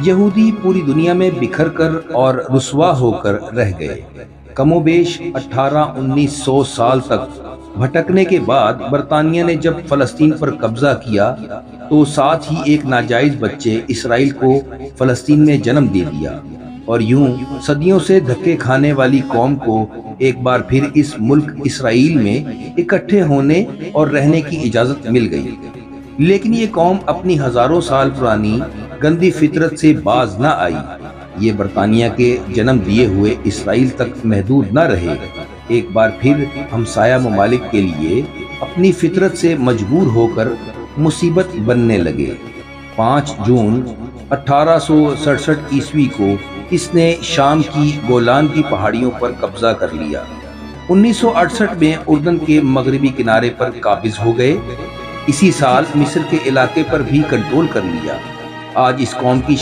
یہودی پوری دنیا میں بکھر کر اور رسوا ہو کر رہ گئے۔ کم و بیش 1800-1900 سال تک بھٹکنے کے بعد برطانیہ نے جب فلسطین پر قبضہ کیا تو ساتھ ہی ایک ناجائز بچے اسرائیل کو فلسطین میں جنم دے دیا، اور یوں صدیوں سے دھکے کھانے والی قوم کو ایک بار پھر اس ملک اسرائیل میں اکٹھے ہونے اور رہنے کی اجازت مل گئی۔ لیکن یہ قوم اپنی ہزاروں سال پرانی گندی فطرت سے باز نہ آئی۔ یہ برطانیہ کے جنم دیے ہوئے اسرائیل تک محدود نہ رہے، ایک بار پھر ہمسایہ ممالک کے لیے اپنی فطرت سے مجبور ہو کر مصیبت بننے لگے۔ 5 جون 1867 عیسوی کو اس نے شام کی گولان کی پہاڑیوں پر قبضہ کر لیا۔ 1968 میں اردن کے مغربی کنارے پر قابض ہو گئے۔ اسی سال مصر کے علاقے پر بھی کنٹرول کر لیا۔ آج اس قوم کی